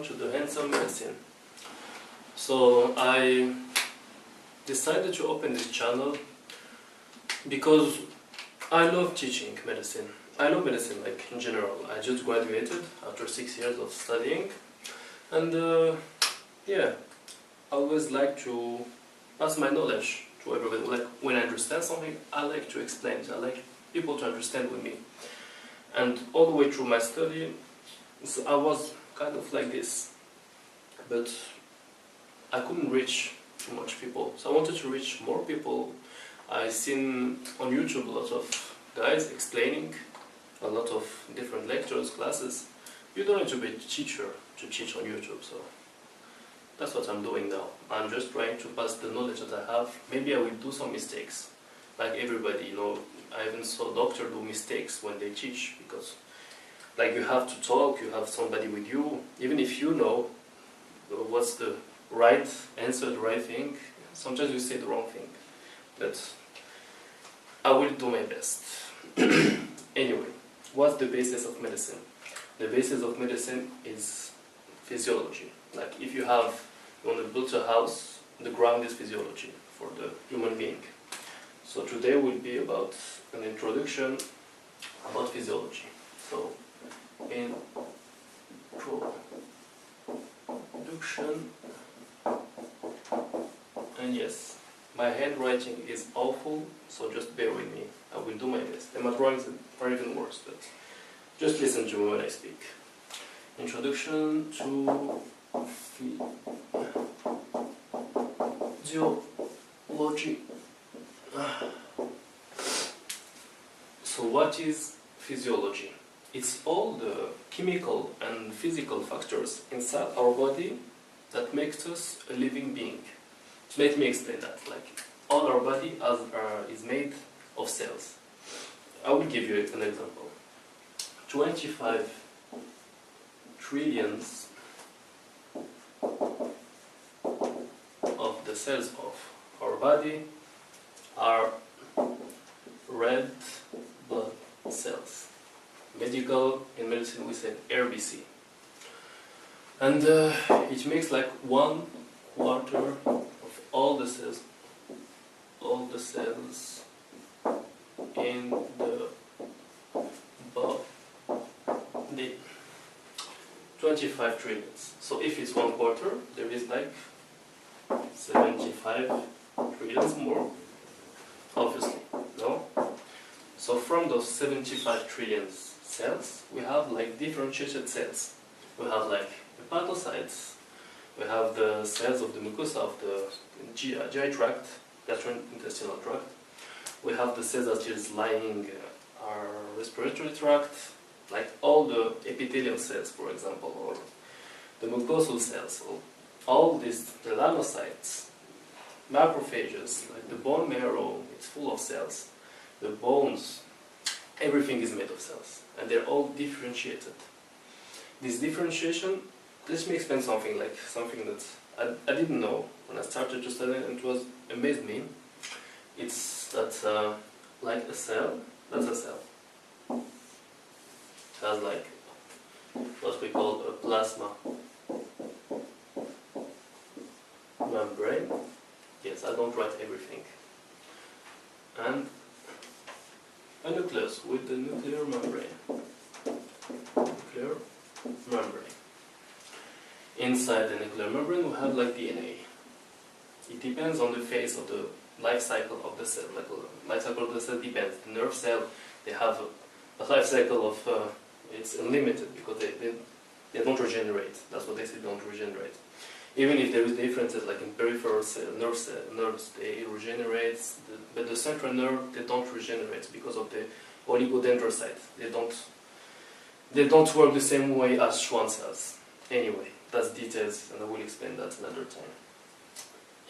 to the hands-on medicine. So I decided to open this channel because I love teaching medicine. I love medicine like in general. I just graduated after 6 years of studying, and yeah, I always like to pass my knowledge to everybody. Like when I understand something, I like to explain it. I like people to understand with me. And all the way through my study, so I was kind of like this, but I couldn't reach too much people. So I wanted to reach more people. I've seen on YouTube a lot of guys explaining, a lot of different lectures, classes. You don't need to be a teacher to teach on YouTube, so that's what I'm doing now. I'm just trying to pass the knowledge that I have. Maybe I will do some mistakes, like everybody, you know. I even saw doctors do mistakes when they teach, because like you have to talk, you have somebody with you, even if you know what's the right answer, the right thing, sometimes you say the wrong thing, but I will do my best. Anyway, what's the basis of medicine? The basis of medicine is physiology. Like if you want to build a house, the ground is physiology for the human being. So today will be about an introduction about physiology. So, introduction, and yes, my handwriting is awful, so just bear with me. I will do my best. And my drawings are even worse, but just listen to me when I speak. Introduction to physiology. So what is physiology? It's all the chemical and physical factors inside our body that makes us a living being. So let me explain that. Like all our body is made of cells. I will give you an example. 25 trillions of the cells of our body are red blood cells. In medicine we say RBC. And it makes like 1/4 of all the cells in the body. 25 trillions. So if it's 1/4, there is like 75 trillions more, obviously, no? So from those 75 trillion cells, we have like differentiated cells. We have like hepatocytes, we have the cells of the mucosa of the GI tract, gastrointestinal tract. We have the cells that is lining our respiratory tract, like all the epithelial cells, for example, or the mucosal cells, or all these melanocytes, macrophages, like the bone marrow, it's full of cells. The bones, everything is made of cells, and they're all differentiated. This differentiation, let me explain something that I didn't know when I started to study, and it was amazed me. It's that like a cell, that's a cell. It has like what we call a plasma membrane. Yes, I don't write everything. And a nucleus with the nuclear membrane. Nuclear membrane. Inside the nuclear membrane we have like DNA. It depends on the phase of the life cycle of the cell. Like life cycle of the cell depends. The nerve cell, they have a life cycle of it's unlimited because they don't regenerate. That's what they say, don't regenerate. Even if there is differences like in peripheral nerves, they regenerate, but the central nerve, they don't regenerate because of the oligodendrocyte. They don't work the same way as Schwann cells. Anyway, that's details, and I will explain that another time.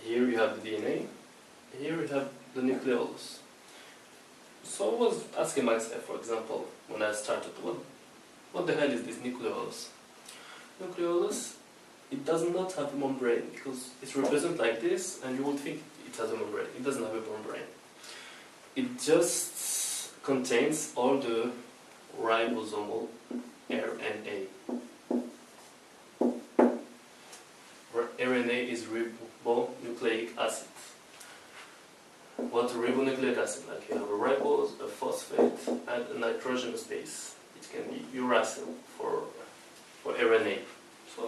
Here you have the DNA. Here you have the nucleolus. So I was asking myself, for example, when I started, what the hell is this nucleolus? Nucleolus, it does not have a membrane because it's represented like this, and you would think it has a membrane. It doesn't have a membrane. It just contains all the ribosomal RNA. is ribonucleic acid. What's a ribonucleic acid? Like you have a ribose, a phosphate, and a nitrogenous base. It can be uracil for RNA. So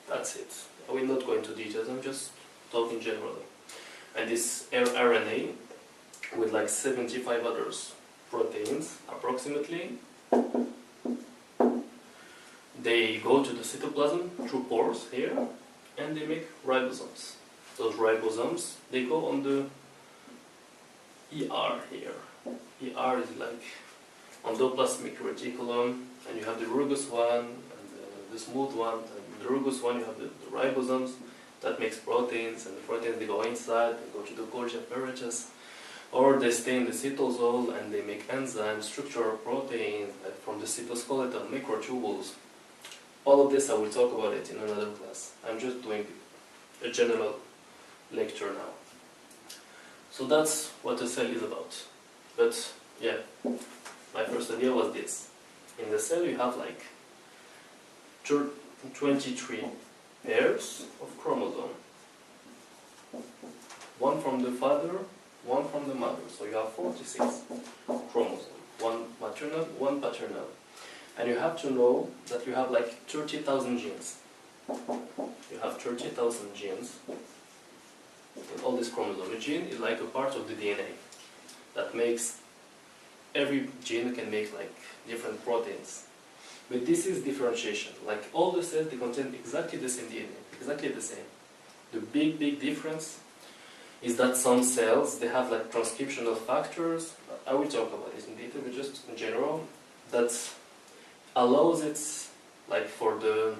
that's it. I will not go into details, I'm just talking generally. And this RNA with like 75 others proteins approximately, they go to the cytoplasm through pores here and they make ribosomes. Those ribosomes, they go on the ER here. ER is like endoplasmic reticulum, and you have the rugose one and the smooth one. And the rugose one, you have the ribosomes that makes proteins, and the proteins they go inside, they go to the Golgi apparatus, or they stay in the cytosol and they make enzymes, structural proteins like from the cytoskeleton, microtubules. All of this I will talk about it in another class. I'm just doing a general lecture now. So that's what a cell is about. But yeah, my first idea was this. In the cell you have like 23 pairs of chromosomes. One from the father, one from the mother. So you have 46 chromosomes. One maternal, one paternal. And you have to know that you have like 30,000 genes. You have 30,000 genes in all this chromosome. A gene is like a part of the DNA that makes, every gene can make like different proteins. But this is differentiation. Like all the cells, they contain exactly the same DNA, exactly the same. The big difference is that some cells, they have like transcriptional factors. I will talk about this in detail, but just in general, that allows it, like for the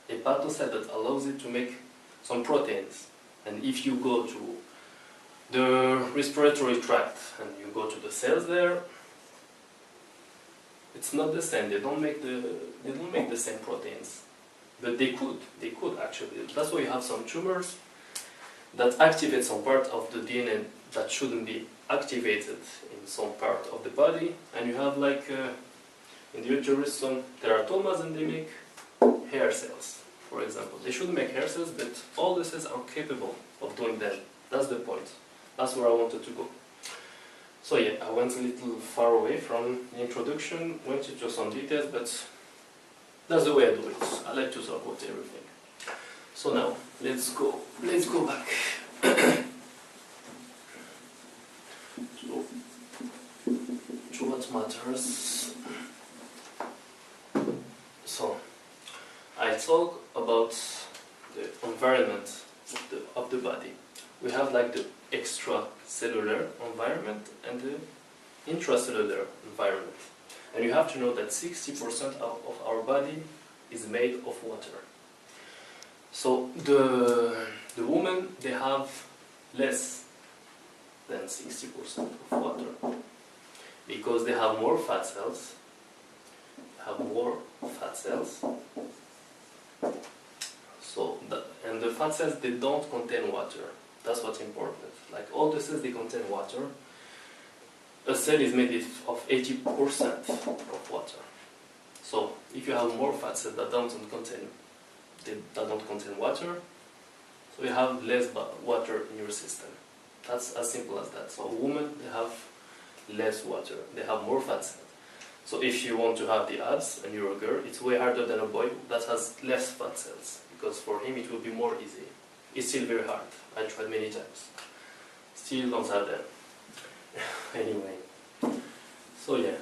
hepatocyte, that allows it to make some proteins. And if you go to the respiratory tract and you go to the cells there, it's not the same. They don't make the same proteins, but they could actually. That's why you have some tumors that activate some part of the DNA that shouldn't be activated in some part of the body, and you have like in the uterus some teratomas, and they make hair cells, for example. They shouldn't make hair cells, but all the cells are capable of doing that. That's the point. That's where I wanted to go. So yeah, I went a little far away from the introduction, went into some details, but that's the way I do it. I like to talk about everything. So now, let's go back. So, to what matters. So, I talk about the environment of the body. We have like the extracellular environment and the intracellular environment. And you have to know that 60% of our body is made of water. So the women, they have less than 60% of water because they have more fat cells. So and the fat cells, they don't contain water. That's what's important. Like all the cells, they contain water. A cell is made of 80% of water. So if you have more fat cells that don't contain water, so you have less water in your system. That's as simple as that. So a woman, they have less water. They have more fat cells. So if you want to have the abs and you're a girl, it's way harder than a boy that has less fat cells, because for him it will be more easy. It's still very hard. I tried many times. Still don't have them. Anyway. So yeah.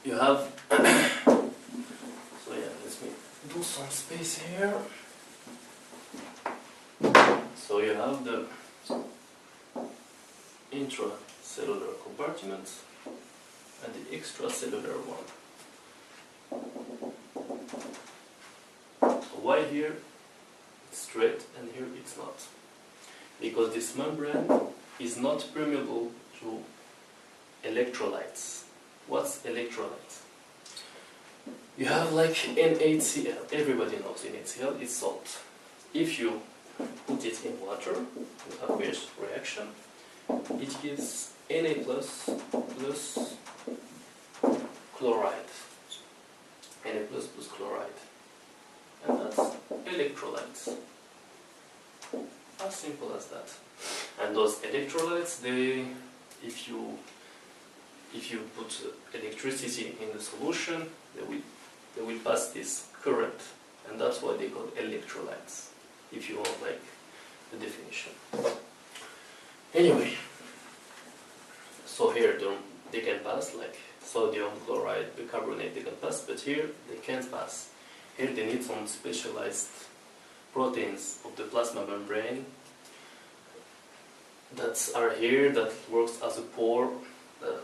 You have so yeah, let me do some space here. So you have the intracellular compartment and the extracellular one. So why here it's straight and here it's not? Because this membrane is not permeable to electrolytes. What's electrolytes? You have like NaCl. Everybody knows NaCl is salt. If you put it in water, you have this reaction. It gives Na plus chloride. Na plus chloride. And that's electrolytes. As simple as that. And those electrolytes, if you put electricity in the solution, they will pass this current, and that's why they call electrolytes, if you want like the definition. Anyway, so here they can pass, like sodium, chloride, bicarbonate, they can pass, but here they can't pass. Here they need some specialized proteins of the plasma membrane that are here, that works as a pore, that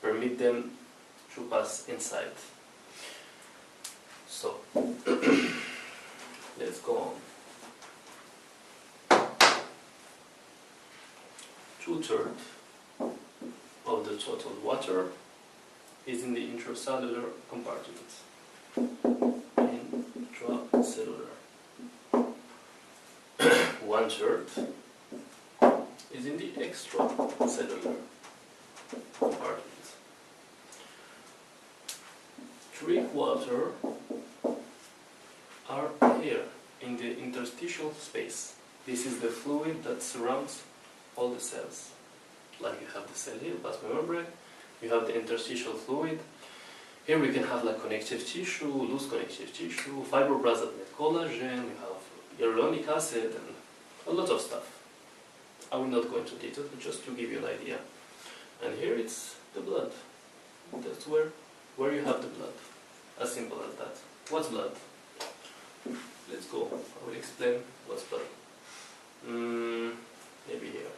permit them to pass inside. So, let's go on. 2/3 of the total water is in the intracellular compartment. Intracellular. 1/3 is in the extracellular compartment. 3/4 are here in the interstitial space. This is the fluid that surrounds all the cells. Like you have the cell here, plasma membrane, you have the interstitial fluid. Here we can have like connective tissue, loose connective tissue, fibroblasts that make collagen, we have hyaluronic acid, and a lot of stuff. I will not go into details, but just to give you an idea. And here it's the blood. That's where you have the blood. As simple as that. What's blood? Let's go. I will explain what's blood. Maybe here.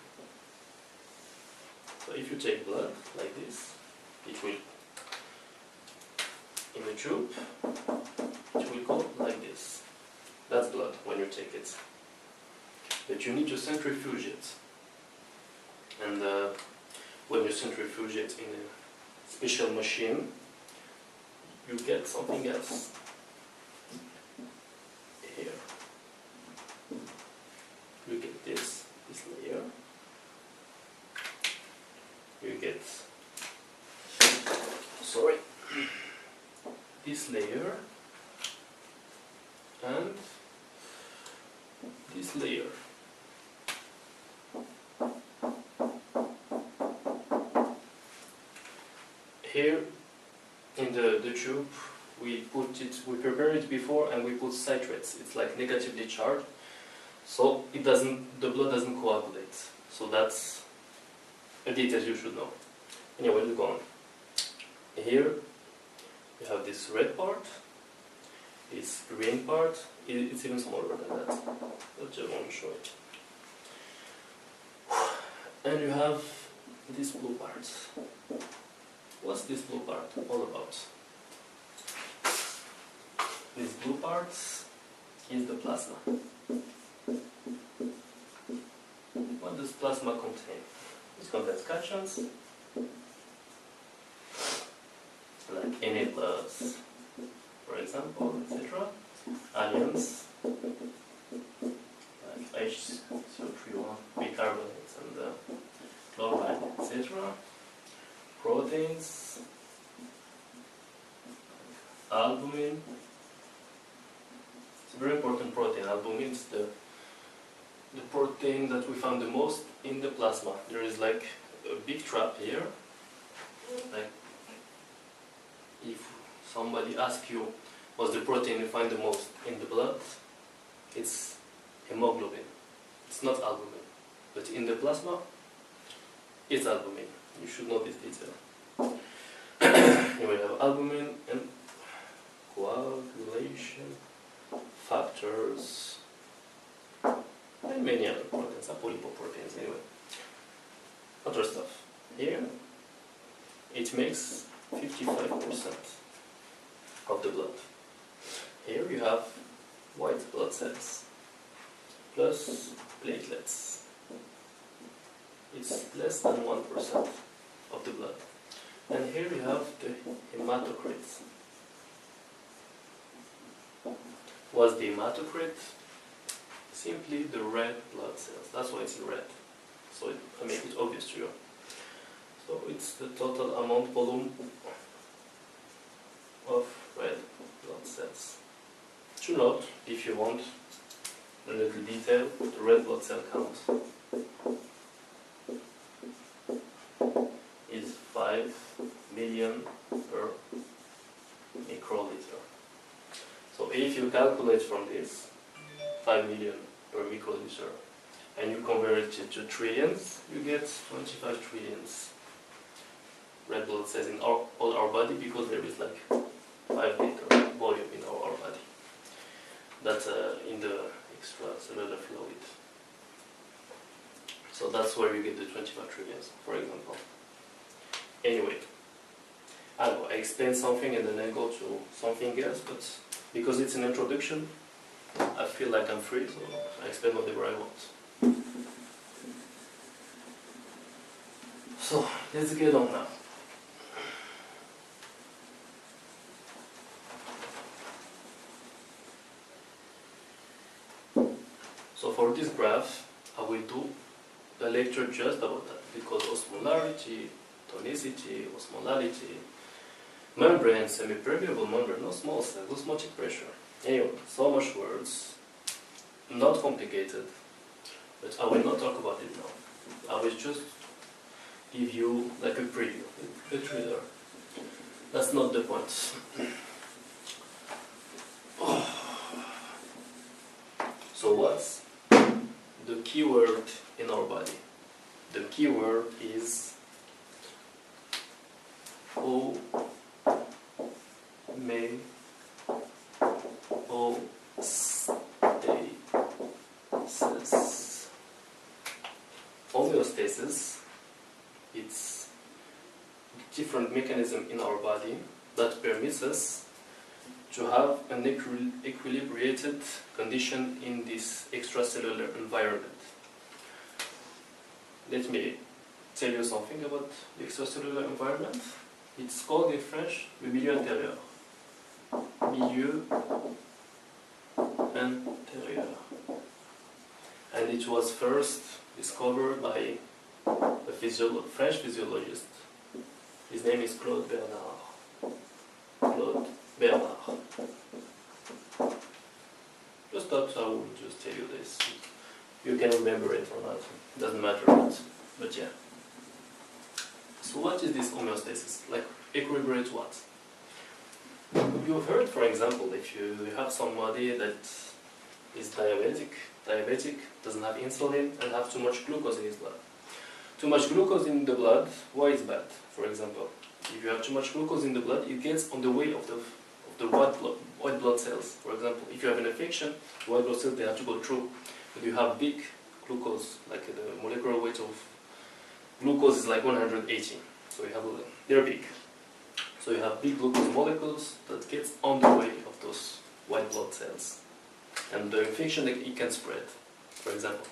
So if you take blood like this, it will, in a tube, it will go like this. That's blood when you take it. But you need to centrifuge it. And when you centrifuge it in a special machine, you get something else. Here. You get this layer. You get, this layer and this layer. Here in the tube we prepare it before and we put citrates. It's like negatively charged, so the blood doesn't coagulate. So that's a detail you should know. Anyway, let's go on. Here you have this red part, this green part, it's even smaller than that. I just want to show it. And you have this blue part. What's this blue part all about? This blue part is the plasma. What does plasma contain? It contains cations, like Na+, for example, etc. Anions, like HCO3, bicarbonates, and chloride, etc. Proteins, albumin. It's a very important protein. Albumin is the protein that we found the most in the plasma. There is like a big trap here. Like if somebody asks you what's the protein you find the most in the blood, it's hemoglobin. It's not albumin. But in the plasma, it's albumin. You should know this detail. You will have albumin and coagulation factors and many other proteins, apolipoproteins anyway. Other stuff. Here, it makes 55% of the blood. Here you have white blood cells plus platelets. It's less than 1% of the blood. And here you have the hematocrits. What's the hematocrit? Simply the red blood cells. That's why it's in red. So I make it obvious to you. So it's the total amount volume of red blood cells. to note, if you want a little detail, the red blood cell count is 5 million per microliter. So if you calculate from this 5 million per microliter and you convert it to trillions, you get 25 trillions red blood cells in all our body, because there is like 5 liter volume in our body. That's in the extracellular fluid. So that's where you get the 25 trillions, for example. Anyway, I know I explained something and then I go to something else, but because it's an introduction, I feel like I'm free, so I explain whatever I want. So let's get on now. So for this graph, I will do a lecture just about that, because osmolarity, tonicity, osmolality, membrane, semi-permeable membrane, no small cells, osmotic pressure. Anyway, so much words, not complicated, but I will not talk about it now. I will just give you like a preview, a trailer. That's not the point. So what's the keyword in our body? The keyword is homeostasis. Homeostasis, it's a different mechanism in our body that permits us to have an equilibrated condition in this extracellular environment. Let me tell you something about the extracellular environment. It's called in French le milieu intérieur. Milieu intérieur. And it was first discovered by a French physiologist. His name is Claude Bernard. Claude Bernard. Just thought I would just tell you this. You can remember it or not. It doesn't matter, but yeah. So what is this homeostasis? Like, equilibrate what? You've heard, for example, if you have somebody that is diabetic, doesn't have insulin, and have too much glucose in his blood. Too much glucose in the blood, why is bad? For example, if you have too much glucose in the blood, it gets on the way of the white blood cells. For example, if you have an infection, white blood cells, they have to go through. But you have big glucose, like the molecular weight of glucose is like 180. So you have they're big. So you have big glucose molecules that gets on the way of those white blood cells. And the infection, it can spread. For example,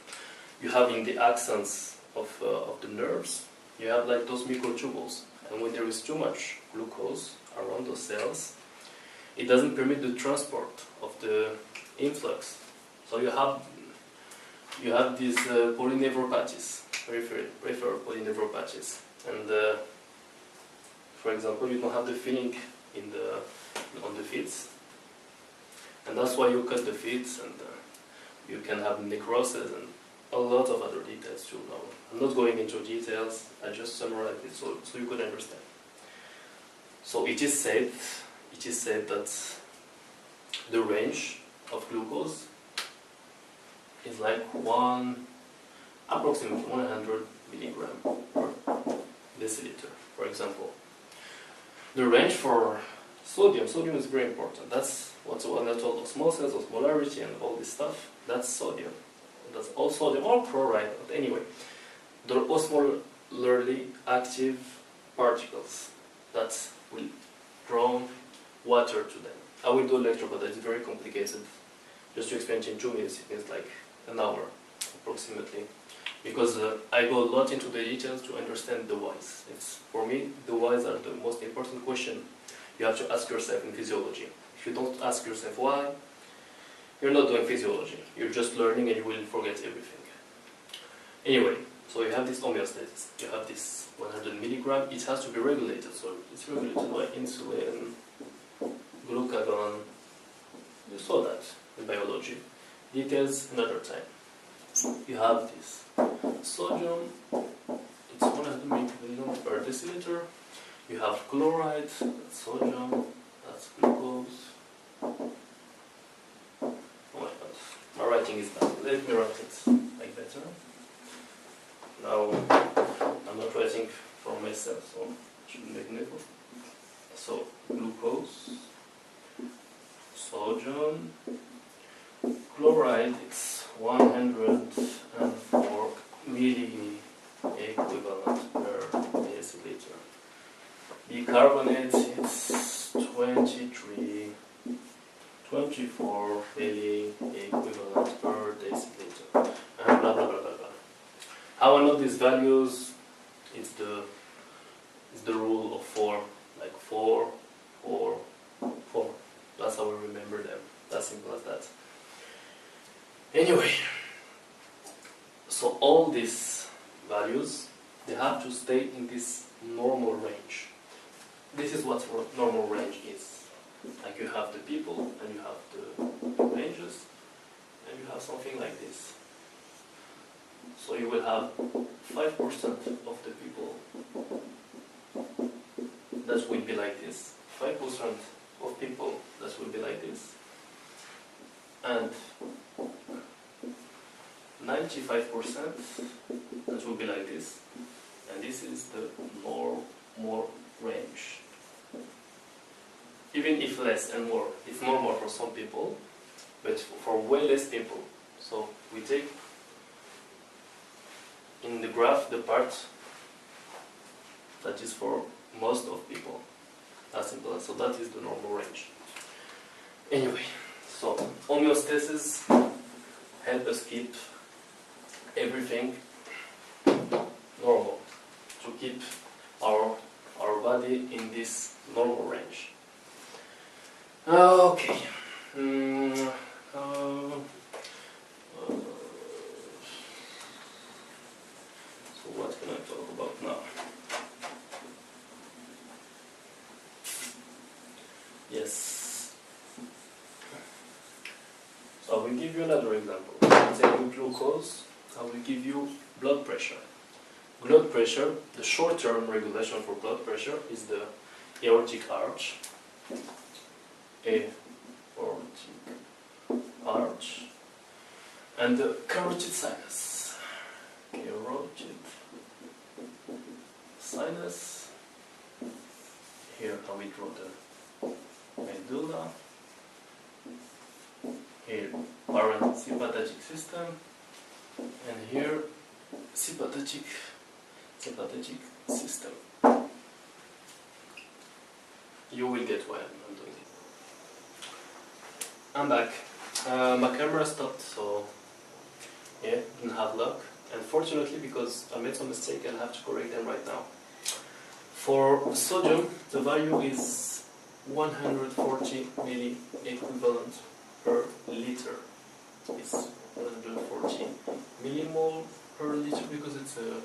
you have in the axons of the nerves, you have like those microtubules. And when there is too much glucose around those cells, it doesn't permit the transport of the influx. So you have these polyneuropathies, peripheral polyneuropathies. And for example, you don't have the feeling on the feet. And that's why you cut the feet, and you can have necrosis and a lot of other details too. Now, I'm not going into details, I just summarize it so you could understand. So it is said that the range of glucose is like approximately 100 milligram per deciliter, for example. The range for sodium is very important. That's what I told, osmosis, osmolarity, and all this stuff. That's sodium. That's all sodium, all chloride. But anyway, the osmolarly active particles that will draw water to them. I will do a lecture, but it's very complicated. Just to explain it in 2 minutes, it means like an hour approximately. Because I go a lot into the details to understand the whys. For me, the whys are the most important question you have to ask yourself in physiology. If you don't ask yourself why, you're not doing physiology. You're just learning and you will forget everything. Anyway, so you have this homeostasis. You have this 100 milligram. It has to be regulated. So it's regulated by insulin, glucagon, You saw that in biology. Details another time. You have this. Sodium, it's 100 microgram per deciliter. You have chloride, that's sodium, that's glucose. Oh my god, my writing is bad. Let me write it like better. Now, I'm not writing for myself, so it shouldn't make an effort. So, glucose, sodium, chloride, it's 104 milli equivalent per deciliter. Bicarbonate, it's 24 milli equivalent per deciliter. And blah blah blah blah blah. How I know these values? It's the rule of 4, like 4, 4, 4. That's how we remember them. That's simple as that. Anyway, so all these values, they have to stay in this normal range. This is what normal range is. Like you have the people, and you have the ranges, and you have something like this. So you will have 5% of the people that will be like this, 5% of people that will be like this, and 95% that will be like this, and this is the more range. Even if less and more, it's normal for some people, but for way less people. So we take in the graph the part that is for most of people. As simple as so. That is the normal range. Anyway, so homeostasis help us keep everything normal, to keep our body in this normal range. Okay. So what can I talk about now? Yes. So I will give you another example. Instead of glucose, I will give you blood pressure. Blood pressure, the short-term regulation for blood pressure is the aortic arch. Aortic arch. And the carotid sinus. Carotid sinus. Here I will draw the medulla. Here parasympathetic system, and here sympathetic system. You will get why I'm doing it. I'm back. My camera stopped, so yeah, didn't have luck. And fortunately, because I made some mistake, I'll have to correct them right now. For sodium, the value is 140 milli equivalent per liter. It's 140 millimole per liter because it's a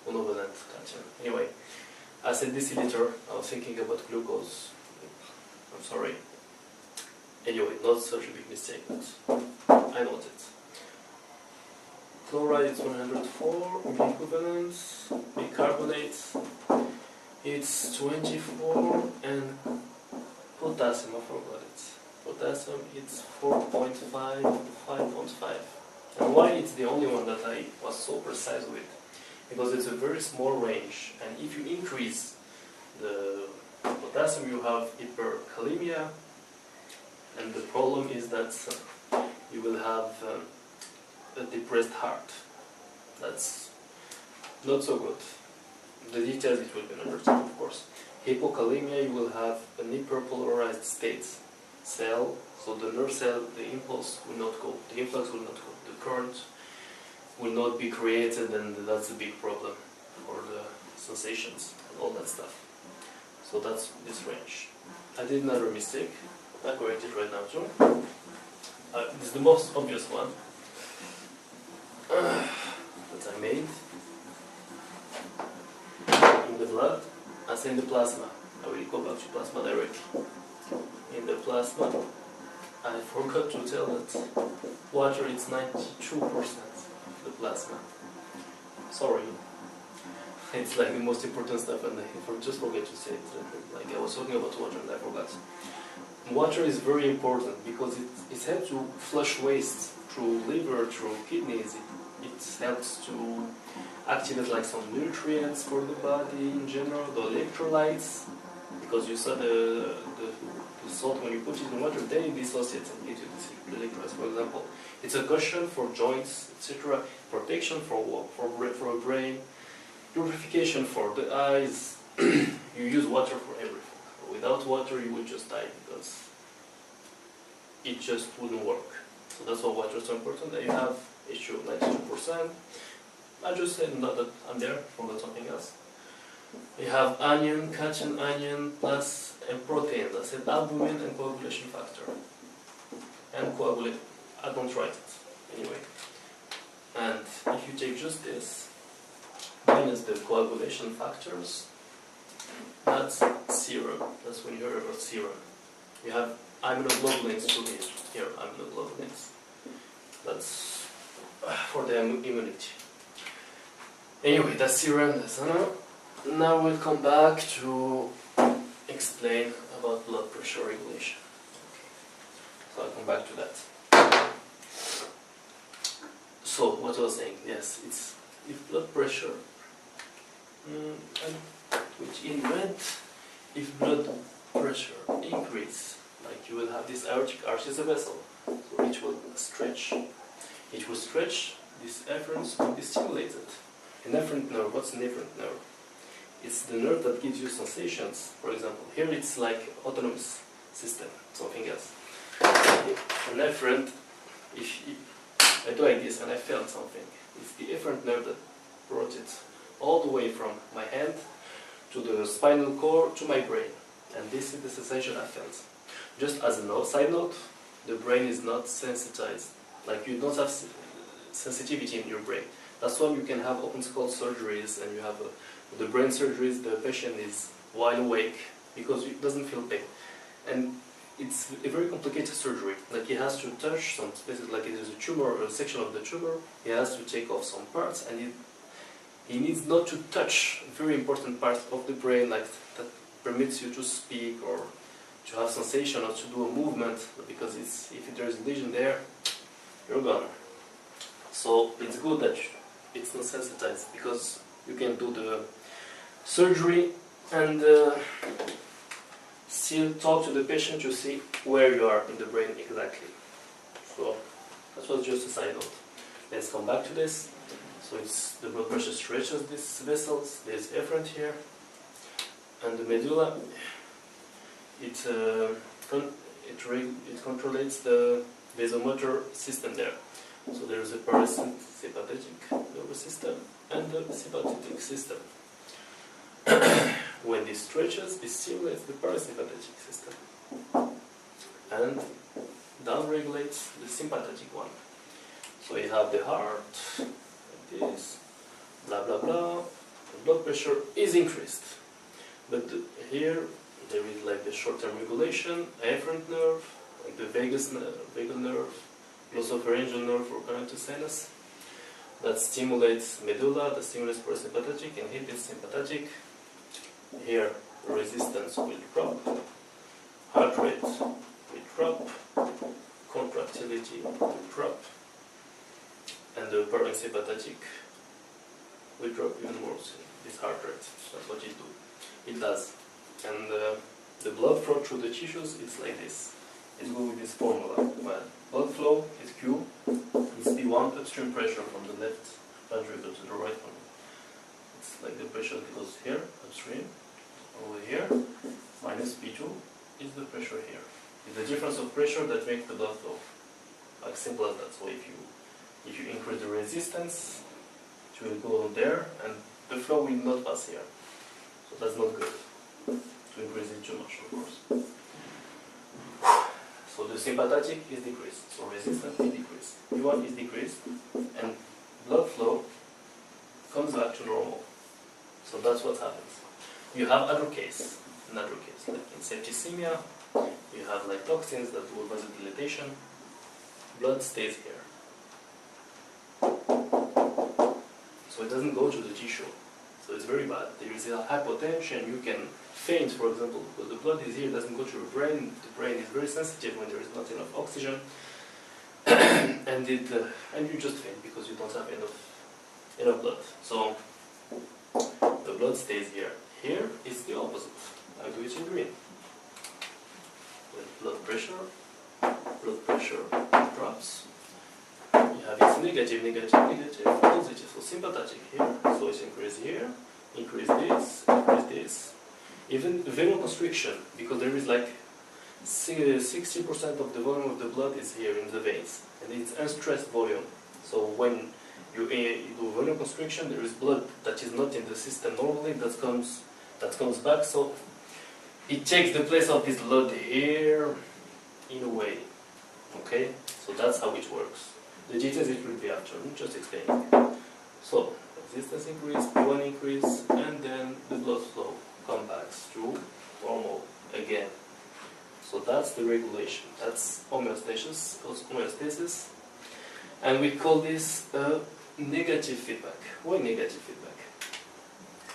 monovalent cation. Anyway, I said deciliter, I was thinking about glucose. I'm sorry. Anyway, not such a big mistake, but I noted. Chloride is 104 milliequivalents, bicarbonate it's 24, and potassium, I forgot it. Potassium it's 4.5, 5.5. And why it's the only one that I was so precise with? Because it's a very small range, and if you increase the potassium you have hyperkalemia, and the problem is that you will have a depressed heart. That's not so good. The details it will be understood, of course. Hypokalemia, you will have an hyperpolarized state cell, so the nerve cell, the impulse will not go, the influx will not go, the current will not be created, and that's a big problem for the sensations and all that stuff. So that's this range. I did another mistake. I correct it right now too. This is the most obvious one that I made. In the blood, I say in the plasma. I will go back to plasma directly. In the plasma, I forgot to tell that water is 92% of the plasma. Sorry. It's like the most important stuff, and I just forget to say it. Like I was talking about water and I forgot. Water is very important because it helps to flush waste through liver, through kidneys. It helps to activate like some nutrients for the body in general, the electrolytes, because you saw the salt when you put it in water, they dissociate and give you the electrolytes. For example, it's a cushion for joints, etc. Protection for a brain, purification for the eyes. You use water for everything. Without water, you would just die because it just wouldn't work. So that's why water is so important. That you have issue 92%. I just said not that I'm there, forgot something else. You have onion, catechin onion, plus and protein. I said albumin and coagulation factor. And coagulate. I don't write it anyway. And if you take just this, minus the coagulation factors, that's serum. That's when you hear about serum. You have immunoglobulins too here. Immunoglobulins. That's for the immunity. Anyway, that's serum. That's enough. Now we'll come back to explain about blood pressure regulation. So I'll come back to that. So what I was saying, yes, it's if blood pressure, which in red, if blood pressure increase, like you will have this aortic arch is a vessel, so it will stretch. It will stretch. This efferents will be stimulated. An efferent nerve. What's an efferent nerve? It's the nerve that gives you sensations. For example, here it's like autonomous system, something else. An efferent, if I do like this and I felt something, it's the efferent nerve that brought it all the way from my hand to the spinal cord to my brain. And this is the sensation I felt. Just as a side note, the brain is not sensitized. Like you don't have sensitivity in your brain. That's why you can have open skull surgeries and you have the brain surgeries, the patient is wide awake because it doesn't feel pain. And it's a very complicated surgery. Like he has to touch some spaces, like it is a tumor or a section of the tumor, he has to take off some parts and he needs not to touch very important parts of the brain like that permits you to speak or to have sensation or to do a movement, because if there is a lesion there, you're gone. So it's good that it's not sensitized because you can do the surgery and still talk to the patient to see where you are in the brain exactly. So that was just a side note. Let's come back to this. So it's the blood pressure stretches these vessels. There's efferent here, and the medulla. It controls the vasomotor system there. So there is a parasympathetic nervous system and the sympathetic system. When this stretches, this stimulates the parasympathetic system and downregulates the sympathetic one. So you have the heart, like this, blah blah blah. The blood pressure is increased, but here there is like the short-term regulation, afferent nerve, like the vagus nerve, glossopharyngeal nerve or carotid sinus that stimulates medulla, that stimulates parasympathetic, and inhibits sympathetic. Here the resistance will drop, heart rate will drop, contractility will drop, and the parasympathetic will drop even more. So this heart rate, that's what it does. And the blood flow through the tissues, it's like this. It goes with this formula. Well, blood flow is Q, is P1 upstream pressure from the left ventricle to the right one. It's like the pressure that goes here, upstream, over here, minus P2 is the pressure here. It's the difference of pressure that makes the blood flow. Like simple as that. So if you increase the resistance, it will go there, and the flow will not pass here. So that's not good. To increase it too much, of course. So the sympathetic is decreased, so resistance is decreased. P1 is decreased, and blood flow comes back to normal. So that's what happens. You have another case, like in septicemia, you have like toxins that do vasodilatation, blood stays here. So it doesn't go to the tissue. So it's very bad. There is a hypotension, you can faint, for example, because the blood is here, doesn't go to your brain. The brain is very sensitive when there is not enough oxygen. and you just faint because you don't have enough blood. So the blood stays here. Here is the opposite. I do it in green. When blood pressure drops, you have it's negative, negative, negative, positive, so sympathetic here. So it's increase here, increase this. Even vasoconstriction, because there is like 60% of the volume of the blood is here in the veins, and it's unstressed volume. So when you do volume constriction, there is blood that is not in the system normally that comes back. So it takes the place of this blood here in a way. Okay, so that's how it works. The details it will be after. I'm just explaining. So resistance increase, P1 increase, and then the blood flow comes back to normal again. So that's the regulation. That's homeostasis. And we call this negative feedback. Why negative feedback?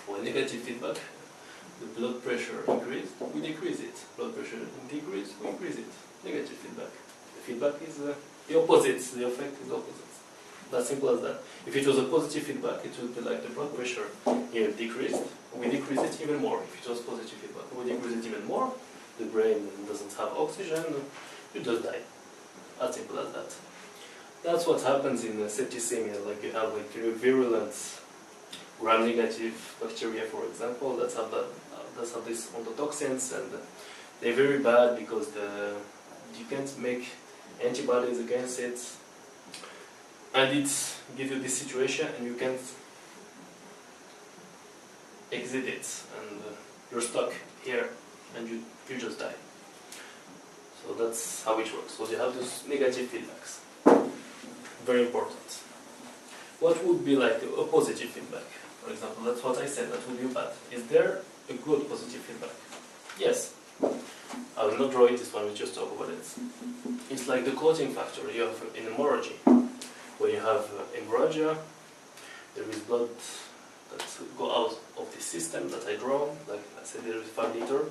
When negative feedback, the blood pressure increase, we decrease it. Blood pressure decrease, we increase it. Negative feedback. The feedback is the opposite. The effect is opposite. That's simple as that. If it was a positive feedback, it would be like the blood pressure here decreased. We decrease it even more. If it was positive feedback, we decrease it even more. The brain doesn't have oxygen, you just die. As simple as that. That's what happens in septicemia. Like you have like virulent gram-negative bacteria, for example, that have these ontotoxins, and they're very bad because you can't make antibodies against it, and it gives you this situation, and you can't exit it, and you're stuck here, and you just die. So that's how it works. So you have those negative feedbacks. Very important. What would be like a positive feedback? For example, that's what I said, that would be bad. Is there a good positive feedback? Yes. I will not draw it this one, we'll just talk about it. It's like the clotting factor. You have an hemorrhage. When you have hemorrhagia, there is blood that go out of the system that I draw. Like I said, there is 5 liters.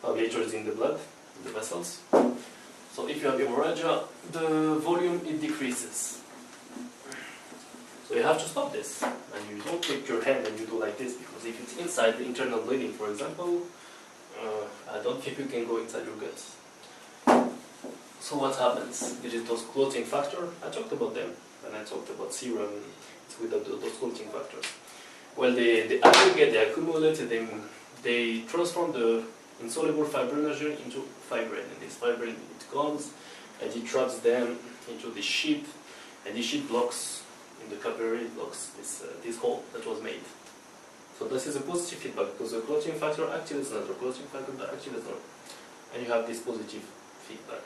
5 liters in the blood, in the vessels. So if you have hemorrhagia, the volume, it decreases. So you have to stop this. And you don't take your hand and you do like this, because if it's inside the internal bleeding, for example, I don't think you can go inside your guts. So what happens? There is those clotting factors. I talked about them, and I talked about serum. It's with those clotting factors. Well, they aggregate, they accumulate, they transform the insoluble fibrinogen into fibrin, and this fibrin, it comes and it traps them into the sheet, and this sheet blocks in the capillary, blocks this hole that was made. So this is a positive feedback, because the clotting factor activates another clotting factor that activates another, and you have this positive feedback.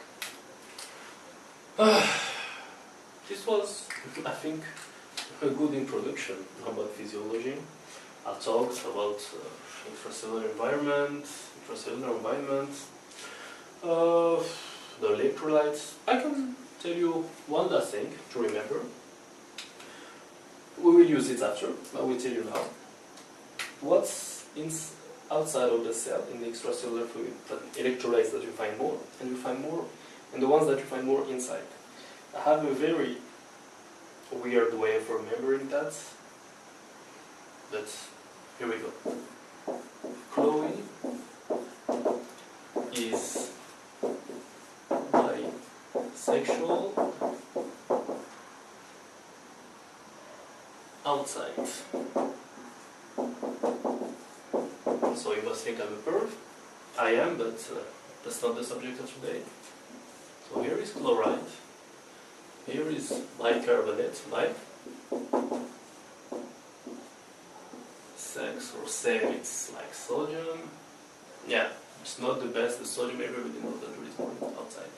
This was, I think, a good introduction about physiology. I talked about intracellular environment, the electrolytes. I can tell you one last thing to remember. We will use it after, but I will tell you now. What's outside of the cell in the extracellular fluid? The electrolytes that you find more, and the ones that you find more inside. I have a very weird way of remembering that, but here we go. Chloe is bisexual outside. So you must think I'm a perv. I am, but that's not the subject of today. So here is chloride. Here is bicarbonate, sex or same, it's like sodium. Yeah, it's not the best, the sodium, everybody knows that there is more outside.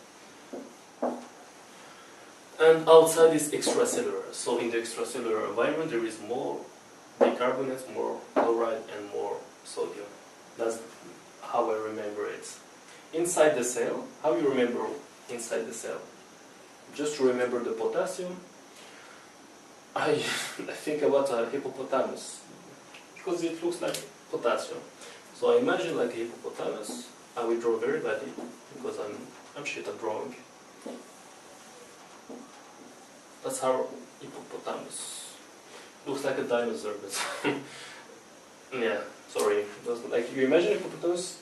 And outside is extracellular. So in the extracellular environment there is more bicarbonate, more chloride, and more sodium. That's how I remember it. inside the cell, how you remember inside the cell? Just to remember the potassium, I think about a hippopotamus, because it looks like potassium. So I imagine like a hippopotamus. I will draw very badly, because I'm shit at drawing. That's how hippopotamus looks, like a dinosaur, but yeah, sorry. Like you imagine a hippopotamus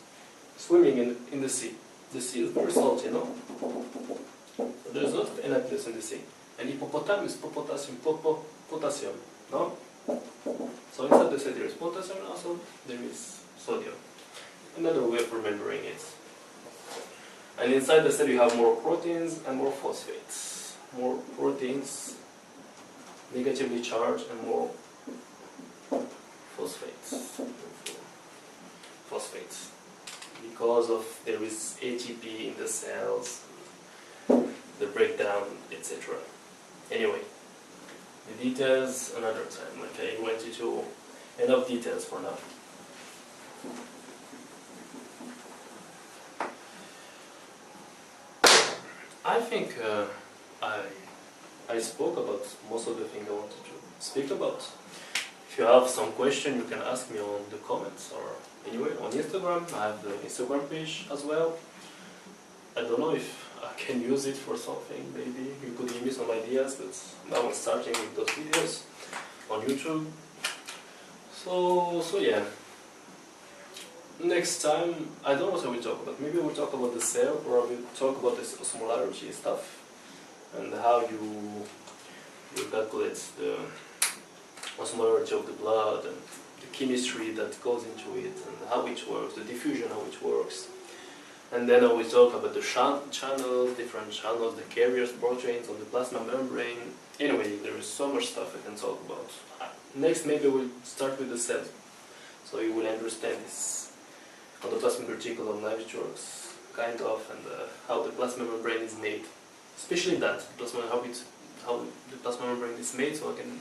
swimming in the sea. The sea is very salty, no? So there's a lot of NH+ in the sea. And hippopotamus, potassium, no? So inside the cell there is potassium, and also there is sodium. Another way of remembering it. And inside the cell you have more proteins and more phosphates. More proteins, negatively charged, and more phosphates. Because of there is ATP in the cells, the breakdown, etc. Anyway, the details another time. Okay, I went into enough details for now. I think I spoke about most of the things I wanted to speak about. If you have some question, you can ask me on the comments or anyway on Instagram. I have the Instagram page as well. I don't know if I can use it for something. Maybe you could give me some ideas, but now I'm starting with those videos on YouTube. So yeah. Next time, I don't know what I will talk about. Maybe we'll talk about the cell, or I will talk about the osmolarity stuff and how you calculate the osmolarity of the blood and the chemistry that goes into it and how it works, the diffusion, how it works. And then I will talk about the channels, different channels, the carriers, proteins on the plasma membrane. Anyway, there is so much stuff I can talk about. Next, maybe we'll start with the cell, so you will understand this on the plasma reticulum, how it works, kind of, and how the plasma membrane is made. Especially that, how the plasma membrane is made, so I can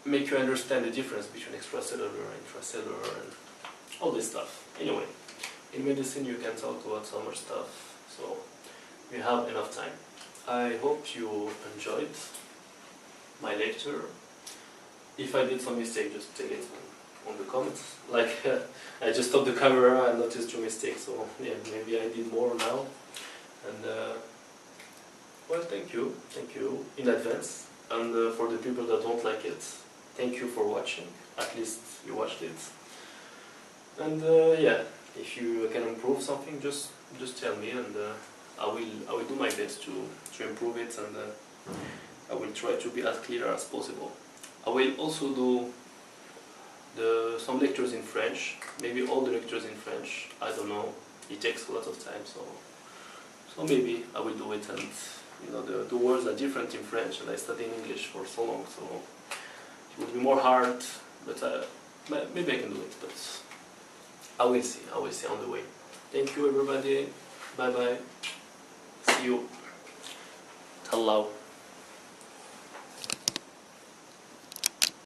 make you understand the difference between extracellular and intracellular and all this stuff. Anyway, in medicine you can talk about so much stuff, so we have enough time. I hope you enjoyed my lecture. If I did some mistake, just take it on the comments. Like I just stopped the camera and noticed your mistake, so yeah, maybe I did more now. And well, thank you in advance. And for the people that don't like it, thank you for watching. At least you watched it. And yeah, if you can improve something, just tell me, and I will do my best to improve it, and I will try to be as clear as possible. I will also do some lectures in French, maybe all the lectures in French. I don't know. It takes a lot of time, so maybe I will do it. And you know, the words are different in French, and I studied English for so long, so it would be more hard. But maybe I can do it. But I will see. I will see on the way. Thank you, everybody. Bye bye. See you. Hello.